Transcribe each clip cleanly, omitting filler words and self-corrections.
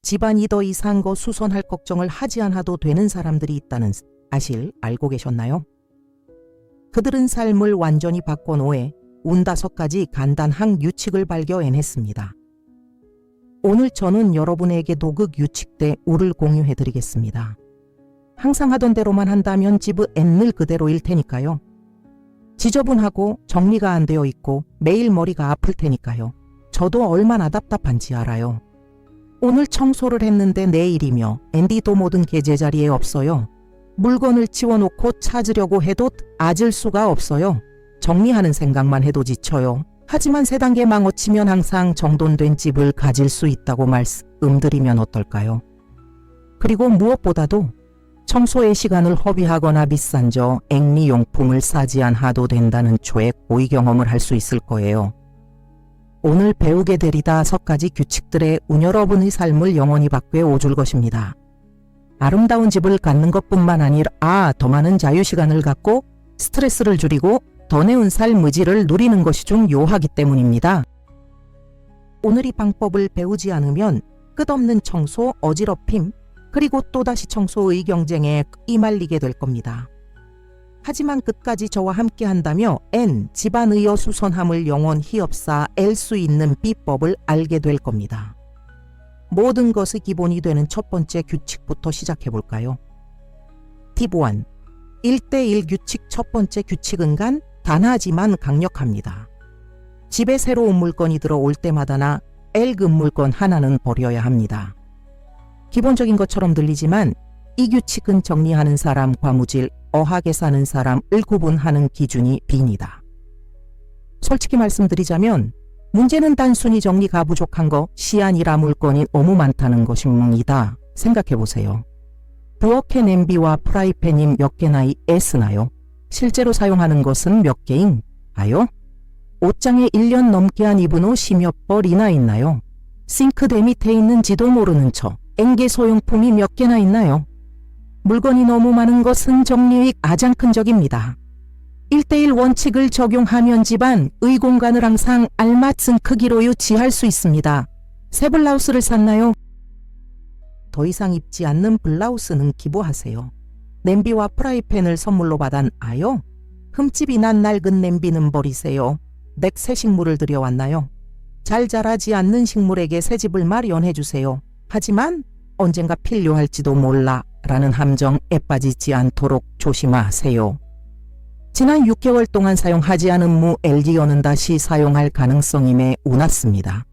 집안이 더 이상한 거 수선할 걱정을 하지 않아도 되는 사람들이 있다는 사실 알고 계셨나요? 그들은 삶을 완전히 바꿔놓아 5가지 간단한 규칙을 발견했습니다. 오늘 저는 여러분에게도 그 규칙들을 공유해드리겠습니다. 항상 하던 대로만 한다면 집은 옛날 그대로일 테니까요. 지저분하고 정리가 안 되어 있고 매일 머리가 아플 테니까요. 저도 얼마나 답답한지 알아요. 오늘 청소를 했는데 내일이며 앤디도 모든 게 제자리에 없어요. 물건을 치워놓고 찾으려고 해도 찾을 수가 없어요. 정리하는 생각만 해도 지쳐요. 하지만 3단계 망치면 항상 정돈된 집을 가질 수 있다고 말씀드리면 어떨까요? 그리고 무엇보다도 청소의 시간을 허비하거나 비싼 앵리용품을 사지 않아도 된다는 초의 고의 경험을 할 수 있을 거예요. 오늘 배우게 될 5가지 규칙들의 여러분의 삶을 영원히 바꿔 오줄 것입니다. 아름다운 집을 갖는 것뿐만 아니라 더 많은 자유시간을 갖고 스트레스를 줄이고 더 내운 삶의 질을 누리는 것이 중요하기 때문입니다. 오늘 이 방법을 배우지 않으면 끝없는 청소, 어지럽힘, 그리고 또다시 청소의 경쟁에 휘말리게 될 겁니다. 하지만 끝까지 저와 함께 한다며 집안의 어수선함을 영원히 없애낼 수 있는 비법을 알게 될 겁니다. 모든 것의 기본이 되는 첫 번째 규칙부터 시작해 볼까요? 팁 1. 1대1 규칙. 첫 번째 규칙은 단하지만 강력합니다. 집에 새로운 물건이 들어올 때마다나 낡은 물건 하나는 버려야 합니다. 기본적인 것처럼 들리지만 이 규칙은 정리하는 사람과 무질, 어하게 사는 사람을 구분하는 기준이 빕니다. 솔직히 말씀드리자면 문제는 단순히 정리가 부족한 것이 아니라 물건이 너무 많다는 것입니다. 생각해보세요. 부엌에 냄비와 프라이팬이 몇 개나 쓰나요? 실제로 사용하는 것은 몇 개인가요? 옷장에 1년 넘게 안 입은 옷이 몇 벌이나 있나요? 싱크대 밑에 있는지도 모르는 척 앵계 소용품이 몇 개나 있나요? 물건이 너무 많은 것은 정리의 가장 큰 적입니다. 1대1 원칙을 적용하면 집안의 공간을 항상 알맞은 크기로 유지할 수 있습니다. 새 블라우스를 샀나요? 더 이상 입지 않는 블라우스는 기부하세요. 냄비와 프라이팬을 선물로 받았나요? 흠집이 난 낡은 냄비는 버리세요. 새 식물을 들여왔나요? 잘 자라지 않는 식물에게 새 집을 마련해 주세요. 하지만 언젠가 필요할지도 몰라 라는 함정에 빠지지 않도록 조심하세요. 지난 6개월 동안 사용하지 않은 LG어는 다시 사용할 가능성이 매우 낮습니다.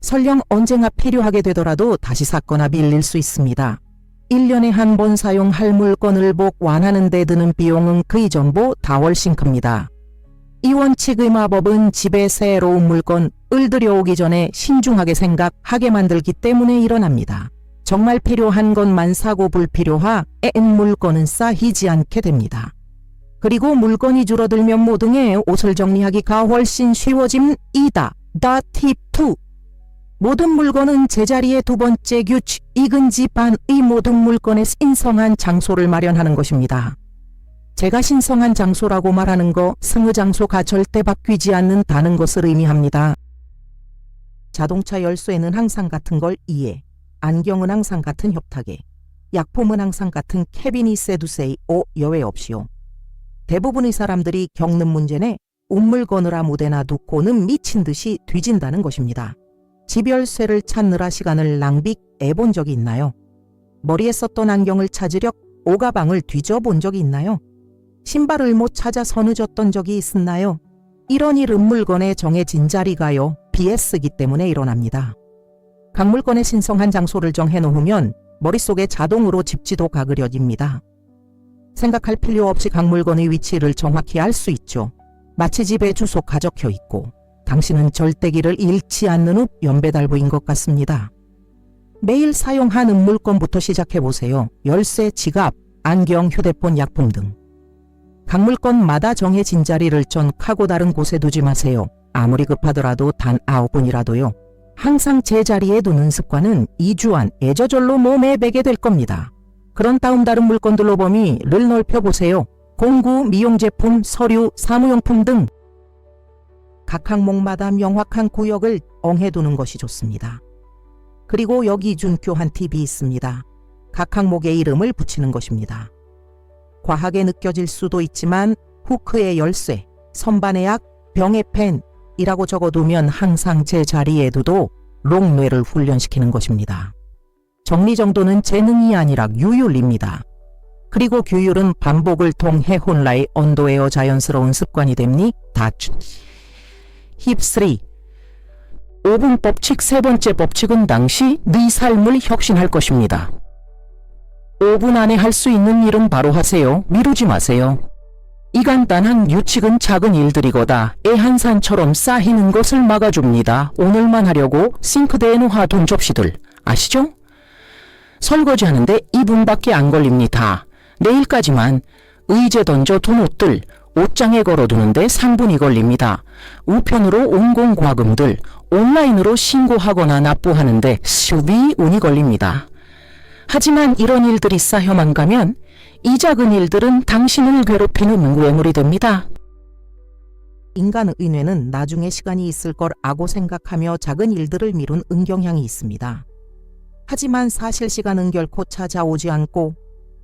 설령 언젠가 필요하게 되더라도 다시 샀거나 빌릴 수 있습니다. 1년에 한 번 사용할 물건을 보관하는 데 드는 비용은 그 이전보다 훨씬 큽니다. 이 원칙의 마법은 집에 새로운 물건을 들여오기 전에 신중하게 생각하게 만들기 때문에 일어납니다. 정말 필요한 것만 사고 불필요한 물건은 쌓이지 않게 됩니다. 그리고 물건이 줄어들면 모든의 옷을 정리하기가 훨씬 쉬워집니다. 팁 2. 모든 물건은 제자리의 두 번째 규칙. 익은 집안의 모든 물건에 신성한 장소를 마련하는 것입니다. 제가 신성한 장소라고 말하는 것은 장소가 절대 바뀌지 않는다는 것을 의미합니다. 자동차 열쇠는 항상 같은 걸 이해. 안경은 항상 같은 협탁에. 약품은 항상 같은 캐비닛에 두세요. 여외 없이요. 대부분의 사람들이 겪는 문제는 옷물건을 아무데나 두고는 미친 듯이 뒤진다는 것입니다. 집 열쇠를 찾느라 시간을 낭비해 본 적이 있나요? 머리에 썼던 안경을 찾으려 오가방을 뒤져본 적이 있나요? 신발을 못 찾아서 늦었던 적이 있었나요? 이런 일은 물건에 정해진 자리가요. BS이기 때문에 일어납니다. 각 물건의 신성한 장소를 정해놓으면 머릿속에 자동으로 집지도가 그려집니다. 생각할 필요 없이 각 물건의 위치를 정확히 알 수 있죠. 마치 집에 주소가 적혀 있고 당신은 절대기를 잃지 않는 후 연배달부인 것 같습니다. 매일 사용하는 물건부터 시작해보세요. 열쇠, 지갑, 안경, 휴대폰, 약품 등. 각 물건마다 정해진 자리를 정하고 다른 곳에 두지 마세요. 아무리 급하더라도 단 9분이라도요. 항상 제자리에 두는 습관은 2주 안에 저절로 몸에 배게 될 겁니다. 그런 다음 다른 물건들로 범위를 넓혀보세요. 공구, 미용제품, 서류, 사무용품 등. 각 항목마다 명확한 구역을 정해두는 것이 좋습니다. 그리고 여기 준교한 팁이 있습니다. 각 항목의 이름을 붙이는 것입니다. 과하게 느껴질 수도 있지만 후크의 열쇠, 선반의 약, 병의 펜이라고 적어두면 항상 제 자리에 두도 롱뇌를 훈련시키는 것입니다. 정리정돈은 재능이 아니라 규율입니다. 그리고 규율은 반복을 통해 혼라의 언도에어 자연스러운 습관이 됩니다. 힙 3. 5분 법칙 세 번째 법칙은 당시 네 삶을 혁신할 것입니다. 5분 안에 할 수 있는 일은 바로 하세요. 미루지 마세요. 이 간단한 규칙은 작은 일들이거다 애한산처럼 쌓이는 것을 막아줍니다. 오늘만 하려고 싱크대에 놓아둔 접시들 아시죠? 설거지하는데 2분밖에 안 걸립니다. 내일까지만 의제 던져둔 옷들 옷장에 걸어두는데 3분이 걸립니다. 우편으로 온공과금들 온라인으로 신고하거나 납부하는데 12분이 걸립니다. 하지만 이런 일들이 쌓여만 가면 이 작은 일들은 당신을 괴롭히는 괴물이 됩니다. 인간의 뇌는 나중에 시간이 있을 거라고 생각하며 작은 일들을 미룬 응경향이 있습니다. 하지만 사실 시간은 결코 찾아오지 않고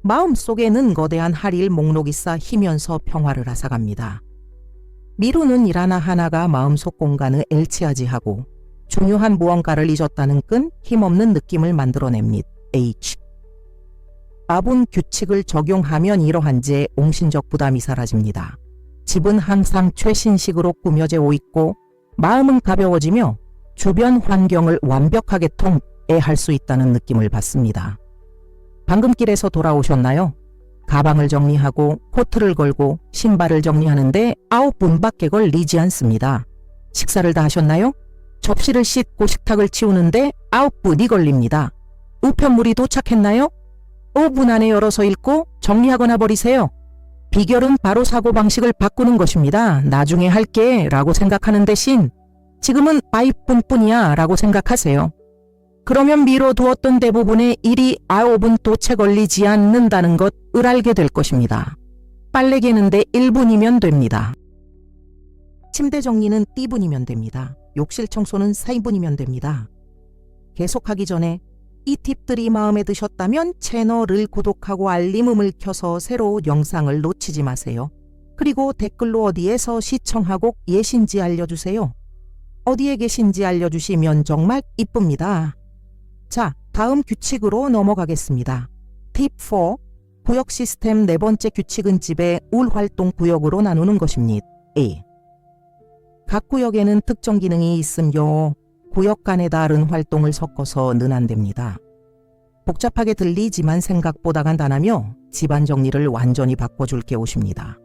마음속에는 거대한 할 일 목록이 쌓이면서 평화를 앗아갑니다. 미루는 일 하나하나가 마음속 공간을 엘치하지하고 중요한 무언가를 잊었다는 끈 힘없는 느낌을 만들어냅니다. H. 4분 규칙을 적용하면 이러한 제 옹신적 부담이 사라집니다. 집은 항상 최신식으로 꾸며져 있고 마음은 가벼워지며 주변 환경을 완벽하게 통제할 수 있다는 느낌을 받습니다. 방금 길에서 돌아오셨나요? 가방을 정리하고 코트를 걸고 신발을 정리하는데 9분밖에 걸리지 않습니다. 식사를 다 하셨나요? 접시를 씻고 식탁을 치우는데 9분이 걸립니다. 우편물이 도착했나요? 5분 안에 열어서 읽고 정리하거나 버리세요. 비결은 바로 사고방식을 바꾸는 것입니다. 나중에 할게 라고 생각하는 대신 지금은 5분뿐이야 라고 생각하세요. 그러면 미뤄두었던 대부분의 일이 9분 채 걸리지 않는다는 것을 알게 될 것입니다. 빨래 개는데 1분이면 됩니다. 침대 정리는 띠분이면 됩니다. 욕실 청소는 4분이면 됩니다. 계속하기 전에 이 팁들이 마음에 드셨다면 채널을 구독하고 알림음을 켜서 새로운 영상을 놓치지 마세요. 그리고 댓글로 어디에서 시청하고 계신지 알려주세요. 어디에 계신지 알려주시면 정말 이쁩니다. 자, 다음 규칙으로 넘어가겠습니다. 팁 4. 구역 시스템 네 번째 규칙은 집의 울활동 구역으로 나누는 것입니다. A. 각 구역에는 특정 기능이 있으며 구역 간의 다른 활동을 섞어서 는안됩니다. 복잡하게 들리지만 생각보다 간단하며 집안 정리를 완전히 바꿔줄 게 오십니다.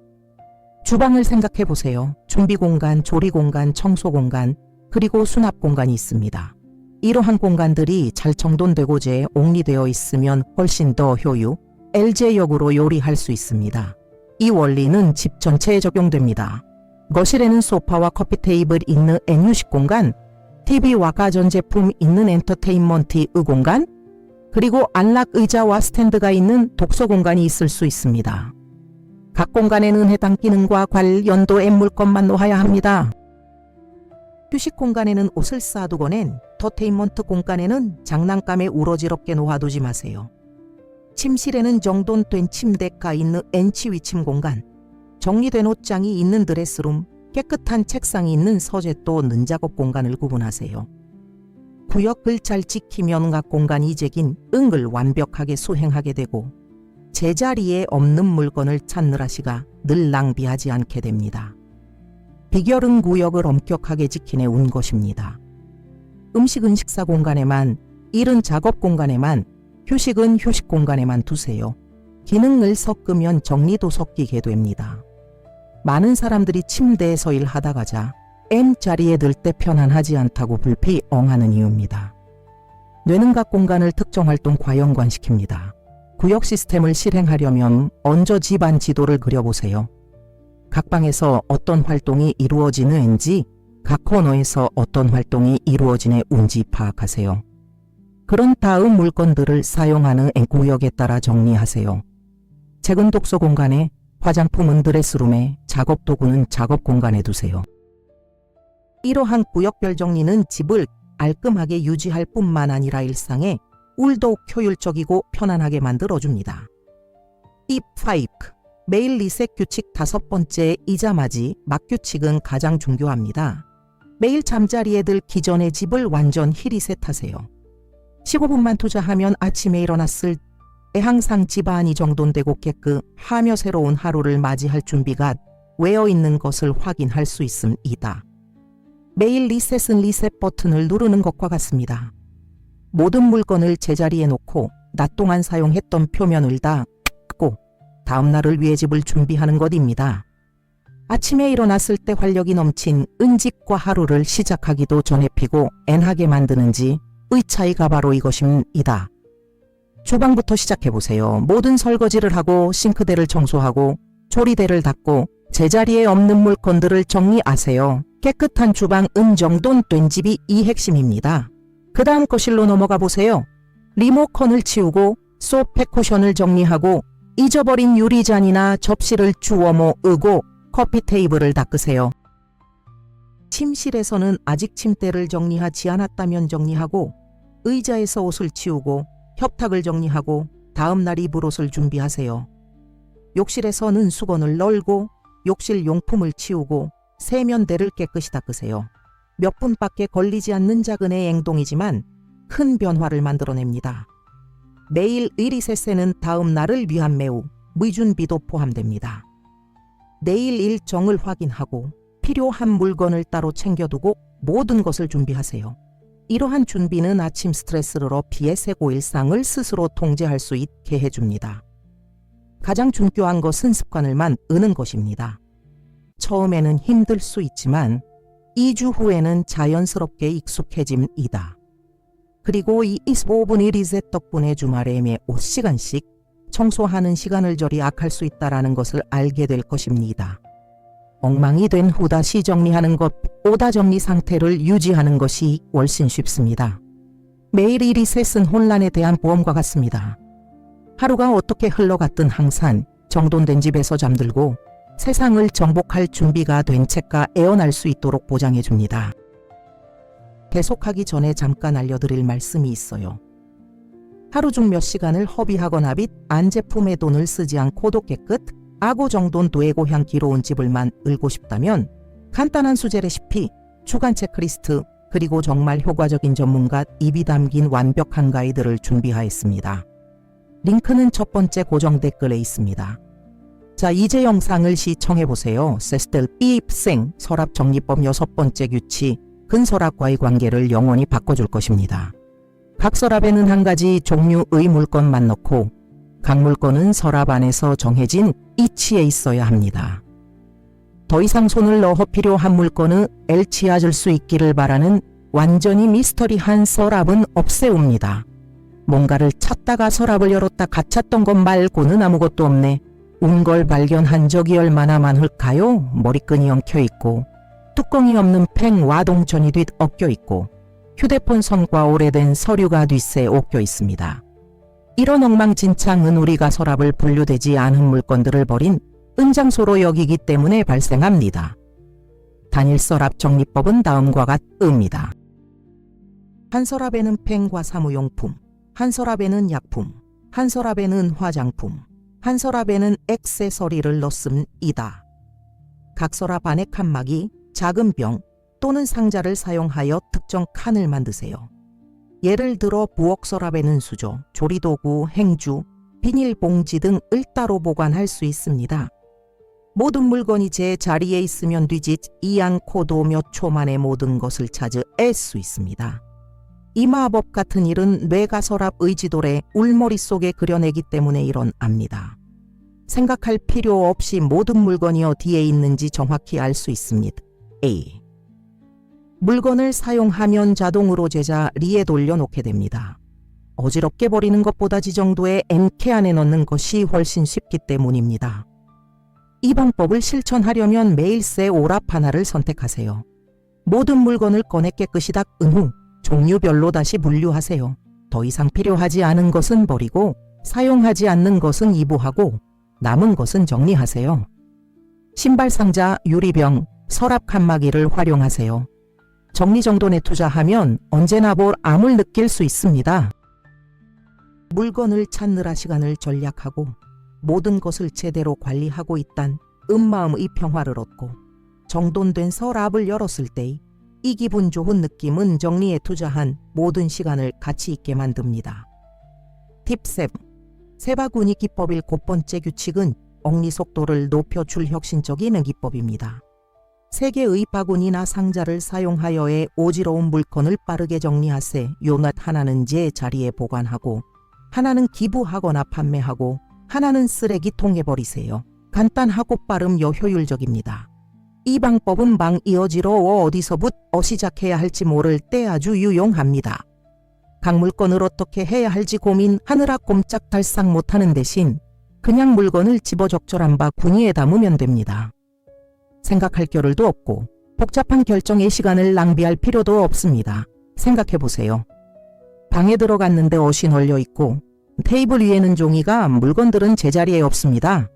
주방을 생각해 보세요. 준비 공간, 조리 공간, 청소 공간, 그리고 수납 공간이 있습니다. 이러한 공간들이 잘 정돈되고 옥리되어 있으면 훨씬 더 LJ역으로 요리할 수 있습니다. 이 원리는 집 전체에 적용됩니다. 거실에는 소파와 커피 테이블 있는 애뉴식 공간, TV와 가전제품 있는 엔터테인먼트의 공간, 그리고 안락 의자와 스탠드가 있는 독서 공간이 있을 수 있습니다. 각 공간에는 해당 기능과 관련도의 물건만 놓아야 합니다. 휴식 공간에는 옷을 쌓아두거나 터테인먼트 공간에는 장난감에 우러지럽게 놓아두지 마세요. 침실에는 정돈된 침대가 있는 엔치 위침 공간, 정리된 옷장이 있는 드레스룸, 깨끗한 책상이 있는 서재또 는작업 공간을 구분하세요. 구역을 잘 지키면 각 공간이 제긴 응을 완벽하게 수행하게 되고 제자리에 없는 물건을 찾느라 시가 늘 낭비하지 않게 됩니다. 비결은 구역을 엄격하게 지키는 것입니다. 음식은 식사 공간에만, 일은 작업 공간에만, 휴식은 휴식 공간에만 두세요. 기능을 섞으면 정리도 섞이게 됩니다. 많은 사람들이 침대에서 일하다가 M자리에 들 때 편안하지 않다고 불평하는 이유입니다. 뇌는 각 공간을 특정 활동 과연관시킵니다. 구역 시스템을 실행하려면 먼저 집안 지도를 그려보세요. 각 방에서 어떤 활동이 이루어지는지, 각 코너에서 어떤 활동이 이루어지는지 파악하세요. 그런 다음 물건들을 사용하는 구역에 따라 정리하세요. 책은 독서 공간에, 화장품은 드레스룸에, 작업 도구는 작업 공간에 두세요. 이러한 구역별 정리는 집을 알끔하게 유지할 뿐만 아니라 일상에 더욱 효율적이고 편안하게 만들어줍니다. 팁 5. 매일 리셋 규칙 5번째 이자맞이 막규칙은 가장 중요합니다. 매일 잠자리에 들 기존의 집을 완전 히리셋하세요. 15분만 투자하면 아침에 일어났을 때 항상 집안이 정돈되고 깨끗하며 새로운 하루를 맞이할 준비가 되어 있는 것을 확인할 수 있습니다. 매일 리셋은 리셋 버튼을 누르는 것과 같습니다. 모든 물건을 제자리에 놓고 낮 동안 사용했던 표면을 닦고 다음 날을 위해 집을 준비하는 것입니다. 아침에 일어났을 때 활력이 넘친 은집과 하루를 시작하기도 전에 피고 애하게 만드는지 의 차이가 바로 이것입니다. 주방부터 시작해보세요. 모든 설거지를 하고 싱크대를 청소하고 조리대를 닦고 제자리에 없는 물건들을 정리하세요. 깨끗한 주방은 정돈된 집이 이 핵심입니다. 그 다음 거실로 넘어가 보세요. 리모컨을 치우고 소파 쿠션을 정리하고 잊어버린 유리잔이나 접시를 주워 모으고 커피 테이블을 닦으세요. 침실에서는 아직 침대를 정리하지 않았다면 정리하고 의자에서 옷을 치우고 협탁을 정리하고 다음 날 입을 옷을 준비하세요. 욕실에서는 수건을 널고 욕실 용품을 치우고 세면대를 깨끗이 닦으세요. 몇 분밖에 걸리지 않는 작은 행동이지만 큰 변화를 만들어냅니다. 매일 리셋에는 다음 날을 위한 매우 미준비도 포함됩니다. 내일 일정을 확인하고 필요한 물건을 따로 챙겨두고 모든 것을 준비하세요. 이러한 준비는 아침 스트레스를 피해세고 일상을 스스로 통제할 수 있게 해줍니다. 가장 중요한 것은 습관을 만드는 것입니다. 처음에는 힘들 수 있지만 2주 후에는 자연스럽게 익숙해집니다. 그리고 이 25분 리셋 덕분에 주말에 매 5시간씩 청소하는 시간을 절약할 수 있다는 것을 알게 될 것입니다. 엉망이 된 후 다시 정리하는 것보다 정리 상태를 유지하는 것이 훨씬 쉽습니다. 매일 이 리셋은 혼란에 대한 보험과 같습니다. 하루가 어떻게 흘러갔든 항상 정돈된 집에서 잠들고 세상을 정복할 준비가 된 채가 애어날 수 있도록 보장해줍니다. 계속하기 전에 잠깐 알려드릴 말씀이 있어요. 하루 중 몇 시간을 허비하거나 안 제품에 돈을 쓰지 않고도 깨끗하고 정돈되고 향기로운 집을 만들고 싶다면 간단한 수제 레시피, 주간 체크리스트, 그리고 정말 효과적인 전문가 입이 담긴 완벽한 가이드를 준비하였습니다. 링크는 첫 번째 고정 댓글에 있습니다. 자, 이제 영상을 시청해보세요. 세스텔 입생 서랍 정리법 6번째 규칙, 근서랍과의 관계를 영원히 바꿔줄 것입니다. 각 서랍에는 한 가지 종류의 물건만 넣고 각 물건은 서랍 안에서 정해진 위치에 있어야 합니다. 더 이상 손을 넣어 필요한 물건을 찾을 수 있기를 바라는 완전히 미스터리한 서랍은 없애옵니다. 뭔가를 찾다가 서랍을 열었다 갇혔던 것 말고는 아무것도 없네. 걸 발견한 적이 얼마나 많을까요? 머리끈이 엉켜있고 뚜껑이 없는 펜 와동천이 뒤엎겨 있고 휴대폰 선과 오래된 서류가 뒷세 옥겨 있습니다. 이런 엉망진창은 우리가 서랍을 분류되지 않은 물건들을 버린 은장소로 여기기 때문에 발생합니다. 단일 서랍 정리법은 다음과 같습니다. 한 서랍에는 펜과 사무용품, 한 서랍에는 약품, 한 서랍에는 화장품, 한 서랍에는 액세서리를 넣습니다. 각 서랍 안에 칸막이, 작은 병 또는 상자를 사용하여 특정 칸을 만드세요. 예를 들어 부엌 서랍에는 수저, 조리도구, 행주, 비닐봉지 등을 따로 보관할 수 있습니다. 모든 물건이 제 자리에 있으면 뒤지지 않고도 몇 초 만에 모든 것을 찾을 수 있습니다. 이 마법 같은 일은 뇌가 서랍의 지도를 울머릿속에 그려내기 때문에 일어납니다. 생각할 필요 없이 모든 물건이 어디에 있는지 정확히 알 수 있습니다. A. 물건을 사용하면 자동으로 제자리에 돌려놓게 됩니다. 어지럽게 버리는 것보다 지정도의 MK 안에 넣는 것이 훨씬 쉽기 때문입니다. 이 방법을 실천하려면 매일 새 오랍 하나를 선택하세요. 모든 물건을 꺼내 깨끗이 닦은 후 종류별로 다시 분류하세요. 더 이상 필요하지 않은 것은 버리고 사용하지 않는 것은 이부하고 남은 것은 정리하세요. 신발 상자, 유리병, 서랍 칸막이를 활용하세요. 정리정돈에 투자하면 언제나 보람을 느낄 수 있습니다. 물건을 찾느라 시간을 절약하고 모든 것을 제대로 관리하고 있단 마음의 평화를 얻고 정돈된 서랍을 열었을 때 이 기분 좋은 느낌은 정리에 투자한 모든 시간을 가치 있게 만듭니다. 팁 7. 세바구니 기법의 첫 번째 규칙은 정리 속도를 높여줄 혁신적인 기법입니다. 3개의 바구니나 상자를 사용하여의 어지러운 물건을 빠르게 정리하세. 요낫 하나는 제자리에 보관하고 하나는 기부하거나 판매하고 하나는 쓰레기통에 버리세요. 간단하고 빠르며 효율적입니다. 이 방법은 방이 어지러워 어디서부터 시작해야 할지 모를 때 아주 유용합니다. 각 물건을 어떻게 해야 할지 고민하느라 꼼짝달싹 못하는 대신 그냥 물건을 집어 적절한 바구니에 담으면 됩니다. 생각할 겨를도 없고 복잡한 결정에 시간을 낭비할 필요도 없습니다. 생각해보세요. 방에 들어갔는데 옷이 널려 있고 테이블 위에는 종이가, 물건들은 제자리에 없습니다.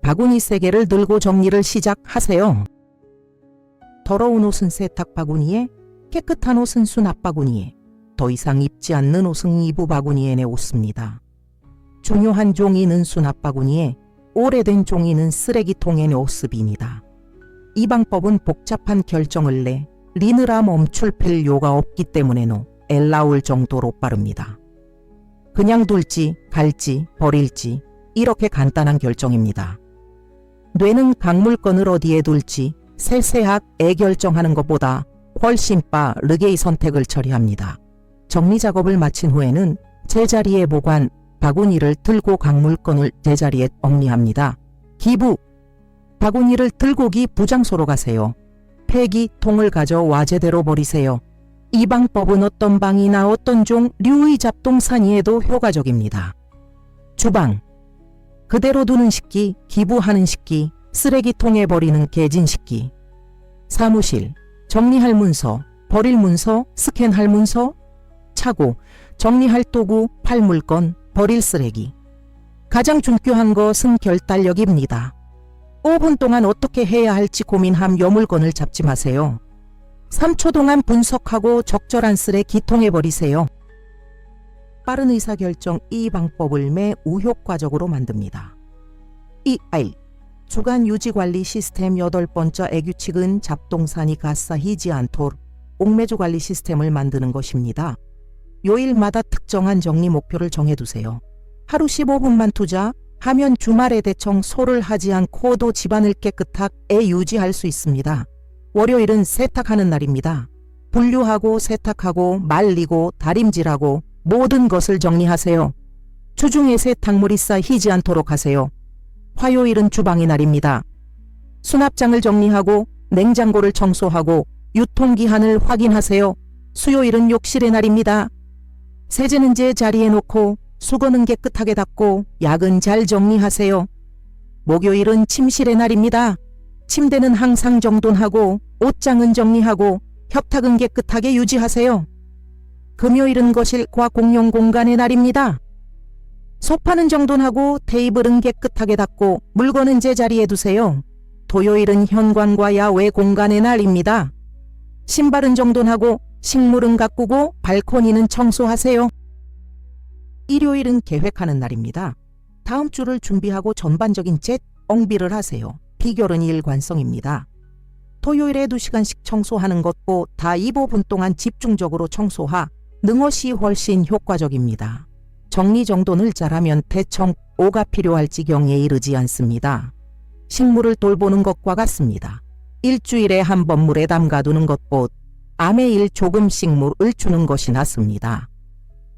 바구니 3개를 들고 정리를 시작하세요. 더러운 옷은 세탁 바구니에, 깨끗한 옷은 수납 바구니에, 더 이상 입지 않는 옷은 이부 바구니에 내놓습니다. 중요한 종이는 수납 바구니에, 오래된 종이는 쓰레기통에 놓습니다. 이 방법은 복잡한 결정을 내리느라 멈출 필요가 없기 때문에도 엘라울 정도로 빠릅니다. 그냥 둘지, 갈지, 버릴지 이렇게 간단한 결정입니다. 뇌는 각 물건을 어디에 둘지 세세하게 결정하는 것보다 훨씬 빠르게 이 선택을 처리합니다. 정리 작업을 마친 후에는 제자리에 보관 바구니를 들고 각 물건을 제자리에 정리합니다. 기부, 바구니를 들고 기부장소로 가세요. 폐기통을 가져와 제대로 버리세요. 이 방법은 어떤 방이나 어떤 종류의 잡동사니에도 효과적입니다. 주방, 그대로 두는 식기, 기부하는 식기, 쓰레기통에 버리는 개진 식기. 사무실, 정리할 문서, 버릴 문서, 스캔할 문서. 차고, 정리할 도구, 팔 물건, 버릴 쓰레기. 가장 중요한 것은 결단력입니다. 5분 동안 어떻게 해야 할지 고민함 요 물건을 잡지 마세요. 3초 동안 분석하고 적절한 쓰레기통에 버리세요. 빠른 의사결정, 이 방법을 매우 효과적으로 만듭니다. 2. 주간 유지관리 시스템 8번째 규칙은 잡동사니 가싸히지 않도록 옥매주 관리 시스템을 만드는 것입니다. 요일마다 특정한 정리 목표를 정해두세요. 하루 15분만 투자하면 주말에 대청소를 하지 않고도 집안을 깨끗하게 유지할 수 있습니다. 월요일은 세탁하는 날입니다. 분류하고 세탁하고 말리고 다림질하고 모든 것을 정리하세요. 주중에 세탁물이 쌓이지 않도록 하세요. 화요일은 주방의 날입니다. 수납장을 정리하고 냉장고를 청소하고 유통기한을 확인하세요. 수요일은 욕실의 날입니다. 세제는 제자리에 놓고 수건은 깨끗하게 닦고 약은 잘 정리하세요. 목요일은 침실의 날입니다. 침대는 항상 정돈하고 옷장은 정리하고 협탁은 깨끗하게 유지하세요. 금요일은 거실과 공용 공간의 날입니다. 소파는 정돈하고 테이블은 깨끗하게 닦고 물건은 제자리에 두세요. 토요일은 현관과 야외 공간의 날입니다. 신발은 정돈하고 식물은 가꾸고 발코니는 청소하세요. 일요일은 계획하는 날입니다. 다음 주를 준비하고 전반적인 정비를 하세요. 비결은 일관성입니다. 토요일에 2시간씩 청소하는 것보다 15분 동안 집중적으로 청소하는 것이 훨씬 효과적입니다. 정리정돈을 잘하면 대청소가 필요할 지경에 이르지 않습니다. 식물을 돌보는 것과 같습니다. 일주일에 한 번 물에 담가두는 것보다 매일 조금씩 물을 주는 것이 낫습니다.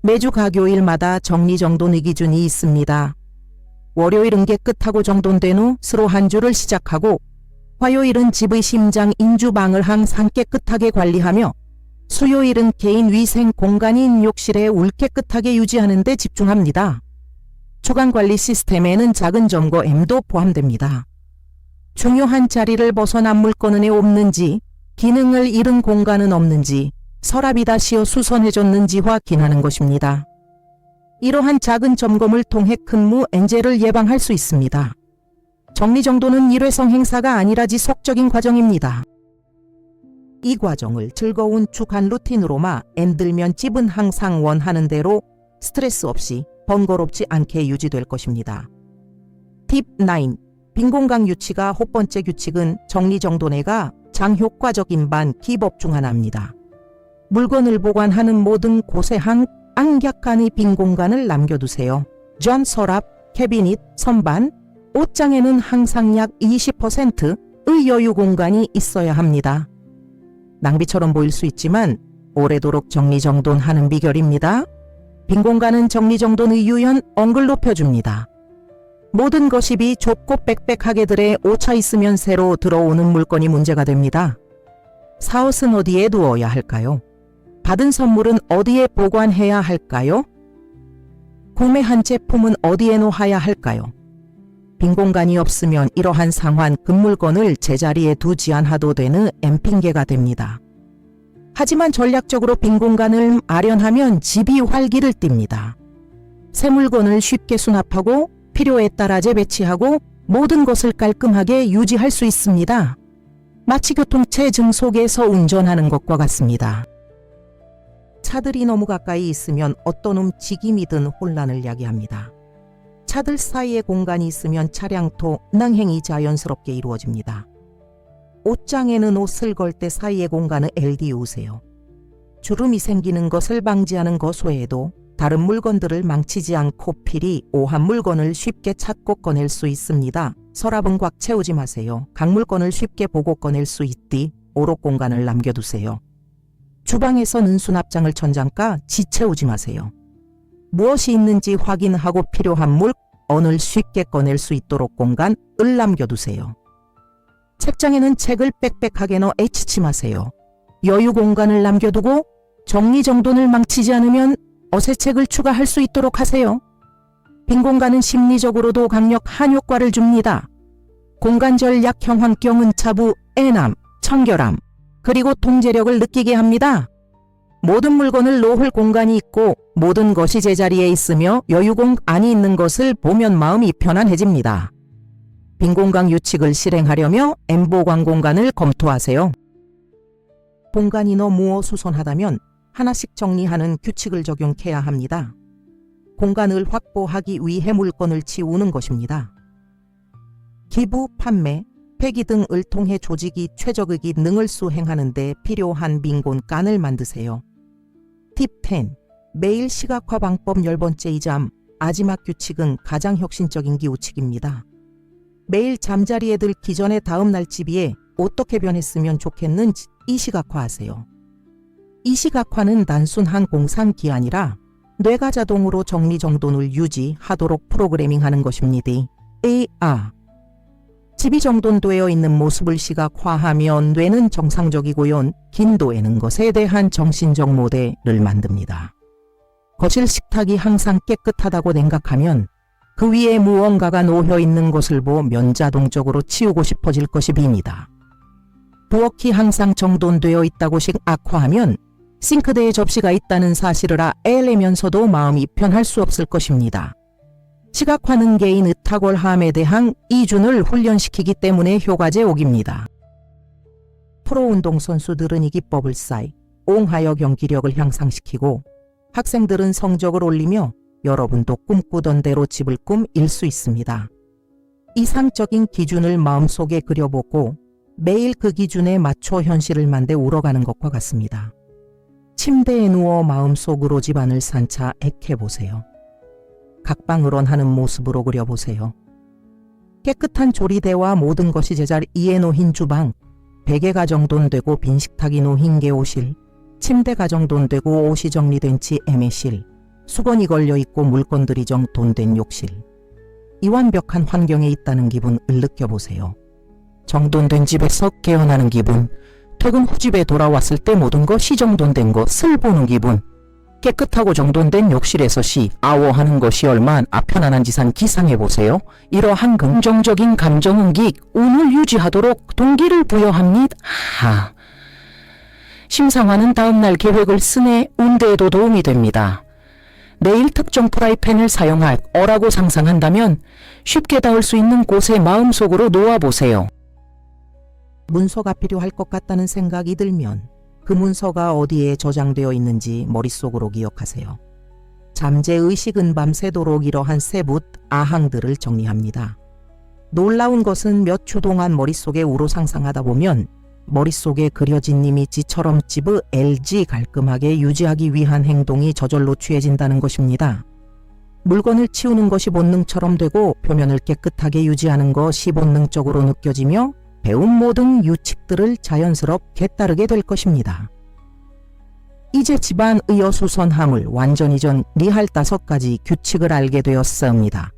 매주 가교일마다 정리정돈의 기준이 있습니다. 월요일은 깨끗하고 정돈된 후 새로 한 주를 시작하고, 화요일은 집의 심장인 주방을 항상 깨끗하게 관리하며, 수요일은 개인 위생 공간인 욕실에 울 깨끗하게 유지하는 데 집중합니다. 주간관리 시스템에는 작은 점검도 포함됩니다. 중요한 자리를 벗어난 물건은 없는지, 기능을 잃은 공간은 없는지, 서랍이 다시 수선해졌는지 확인하는 것입니다. 이러한 작은 점검을 통해 큰 문제를 예방할 수 있습니다. 정리정돈은 일회성 행사가 아니라 지속적인 과정입니다. 이 과정을 즐거운 주간 루틴으로만 엔들면 집은 항상 원하는 대로 스트레스 없이 번거롭지 않게 유지될 것입니다. 팁 9. 빈공간 유치가 첫 번째 규칙은 정리정돈해가 장효과적인 반 기법 중 하나입니다. 물건을 보관하는 모든 곳에 한 안격간의 빈 공간을 남겨두세요. 전 서랍, 캐비닛, 선반, 옷장에는 항상 약 20%의 여유 공간이 있어야 합니다. 낭비처럼 보일 수 있지만 오래도록 정리정돈하는 비결입니다. 빈 공간은 정리정돈의 유연 언글 높여줍니다. 모든 것이 좁고 빽빽하게들에 오차 있으면 새로 들어오는 물건이 문제가 됩니다. 사옷은 어디에 두어야 할까요? 받은 선물은 어디에 보관해야 할까요? 구매한 제품은 어디에 놓아야 할까요? 빈 공간이 없으면 이러한 상황 금물건을 제자리에 두지 않아도 되는 엠핑계가 됩니다. 하지만 전략적으로 빈 공간을 마련하면 집이 활기를 띱니다. 새 물건을 쉽게 수납하고 필요에 따라 재배치하고 모든 것을 깔끔하게 유지할 수 있습니다. 마치 교통체 증속에서 운전하는 것과 같습니다. 차들이 너무 가까이 있으면 어떤 움직임이든 혼란을 야기합니다. 차들 사이에 공간이 있으면 차량도 낭행이 자연스럽게 이루어집니다. 옷장에는 옷을 걸 때 사이에 공간을 LD우세요. 주름이 생기는 것을 방지하는 것 외에도 다른 물건들을 망치지 않고 필히 오한 물건을 쉽게 찾고 꺼낼 수 있습니다. 서랍은 꽉 채우지 마세요. 각 물건을 쉽게 보고 꺼낼 수 있디 오롯 공간을 남겨두세요. 주방에서는 수납장을 천장가 지채우지 마세요. 무엇이 있는지 확인하고 필요한 물건을 쉽게 꺼낼 수 있도록 공간을 남겨두세요. 책장에는 책을 빽빽하게 넣어 애치지 마세요. 여유 공간을 남겨두고 정리정돈을 망치지 않으면 어새책을 추가할 수 있도록 하세요. 빈 공간은 심리적으로도 강력한 효과를 줍니다. 공간 전략형 환경은 차부, 애남, 청결함, 그리고 통제력을 느끼게 합니다. 모든 물건을 놓을 공간이 있고 모든 것이 제자리에 있으며 여유 공간이 있는 것을 보면 마음이 편안해집니다. 빈 공간 규칙을 실행하려며 M보관 공간을 검토하세요. 공간이 너무 어수선하다면 하나씩 정리하는 규칙을 적용해야 합니다. 공간을 확보하기 위해 물건을 치우는 것입니다. 기부, 판매, 폐기 등을 통해 조직이 최적의 기능을 수행하는 데 필요한 빈 공간을 만드세요. 팁 10. 매일 시각화 방법 10번째이자 마지막 규칙은 가장 혁신적인 규칙입니다. 매일 잠자리에 들기 전에 다음 날 집이 어떻게 변했으면 좋겠는지 이 시각화하세요. 이 시각화는 단순한 공상기 아니라 뇌가 자동으로 정리정돈을 유지하도록 프로그래밍하는 것입니다. 집이 정돈되어 있는 모습을 시각화하면 뇌는 정상적이고요. 긴도에는 것에 대한 정신적 모델을 만듭니다. 거실 식탁이 항상 깨끗하다고 생각하면 그 위에 무언가가 놓여 있는 것을 보면 자동적으로 치우고 싶어질 것입니다. 부엌이 항상 정돈되어 있다고 시각화하면 싱크대에 접시가 있다는 사실을 알면서도 마음이 편할 수 없을 것입니다. 시각화는 개인의 탁월함에 대한 이준을 훈련시키기 때문에 효과제옥입니다. 프로운동 선수들은 이 기법을 쌓이 옹하여 경기력을 향상시키고 학생들은 성적을 올리며 여러분도 꿈꾸던 대로 집을 꾸밀 수 있습니다. 이상적인 기준을 마음속에 그려보고 매일 그 기준에 맞춰 현실을 만들어 울어가는 것과 같습니다. 침대에 누워 마음속으로 집안을 산책해보세요. 각방을 하는 모습으로 그려보세요. 깨끗한 조리대와 모든 것이 제자리에 놓인 주방, 베개가 정돈되고 빈 식탁이 놓인 개오실, 침대가 정돈되고 옷이 정리된 채 애매실, 수건이 걸려있고 물건들이 정돈된 욕실. 이 완벽한 환경에 있다는 기분을 느껴보세요. 정돈된 집에서 깨어나는 기분, 퇴근 후 집에 돌아왔을 때 모든 것이 정돈된 것을 보는 기분, 깨끗하고 정돈된 욕실에서 아워하는 것이 얼마나 편안한지 기상해보세요. 이러한 긍정적인 감정응기 운을 유지하도록 동기를 부여합니다. 심상화는 다음날 계획을 쓰네 운대에도 도움이 됩니다. 내일 특정 프라이팬을 사용할 거라고 상상한다면 쉽게 닿을 수 있는 곳에 마음속으로 놓아보세요. 문서가 필요할 것 같다는 생각이 들면 그 문서가 어디에 저장되어 있는지 머릿속으로 기억하세요. 잠재의식은 밤새도록 이러한 세붓 아항들을 정리합니다. 놀라운 것은 몇 주 동안 머릿속에 우로 상상하다 보면 머릿속에 그려진 이미지처럼 집의 LG 깔끔하게 유지하기 위한 행동이 저절로 취해진다는 것입니다. 물건을 치우는 것이 본능처럼 되고 표면을 깨끗하게 유지하는 것이 본능적으로 느껴지며 배운 모든 규칙들을 자연스럽게 따르게 될 것입니다. 이제 집안 의어수선함을 완전히 전 리할 5가지 규칙을 알게 되었습니다.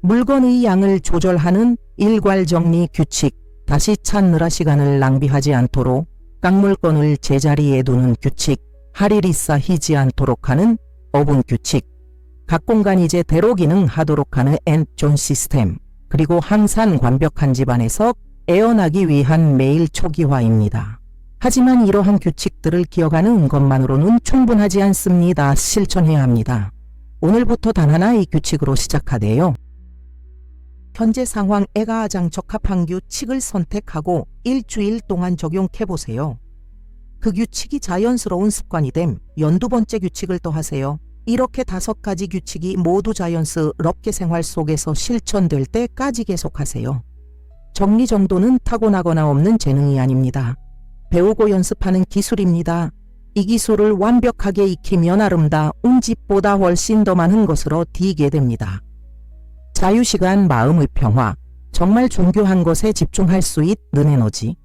물건의 양을 조절하는 일괄정리 규칙, 다시 찾느라 시간을 낭비하지 않도록 각 물건을 제자리에 두는 규칙, 할일이 쌓이지 않도록 하는 어분 규칙, 각 공간이 제대로 기능하도록 하는 엔존 시스템, 그리고 항상 완벽한 집안에서 애원하기 위한 매일 초기화입니다. 하지만 이러한 규칙들을 기억하는 것만으로는 충분하지 않습니다. 실천해야 합니다. 오늘부터 단 하나의 규칙으로 시작하되요. 현재 상황에 가장 적합한 규칙을 선택하고 일주일 동안 적용해보세요. 그 규칙이 자연스러운 습관이 됨 연두 번째 규칙을 더하세요. 이렇게 5가지 규칙이 모두 자연스럽게 생활 속에서 실천될 때까지 계속하세요. 정리정돈은 타고나거나 없는 재능이 아닙니다. 배우고 연습하는 기술입니다. 이 기술을 완벽하게 익히면 아름다운 집보다 훨씬 더 많은 것으로 띄게 됩니다. 자유시간, 마음의 평화, 정말 중요한 것에 집중할 수 있는 에너지,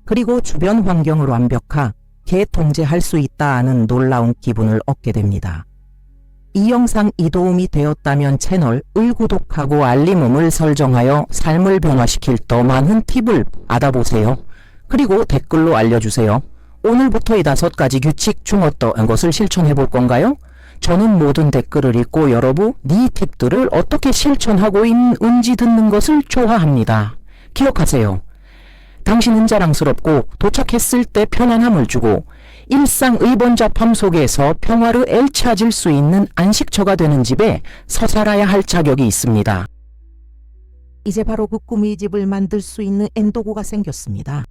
그리고 주변 환경을 완벽하게 통제할 수 있다는 놀라운 기분을 얻게 됩니다. 이 영상이 도움이 되었다면 채널을 구독하고 알림음을 설정하여 삶을 변화시킬 더 많은 팁을 알아보세요. 그리고 댓글로 알려주세요. 오늘부터 이 5가지 규칙 중 어떤 것을 실천해 볼 건가요? 저는 모든 댓글을 읽고 여러분 이 팁들을 어떻게 실천하고 있는지 듣는 것을 좋아합니다. 기억하세요. 당신은 자랑스럽고 도착했을 때 편안함을 주고 일상의 번잡함 속에서 평화를 찾을 수 있는 안식처가 되는 집에 서 살아야 할 자격이 있습니다. 이제 바로 그 꿈의 집을 만들 수 있는 엔도구가 생겼습니다.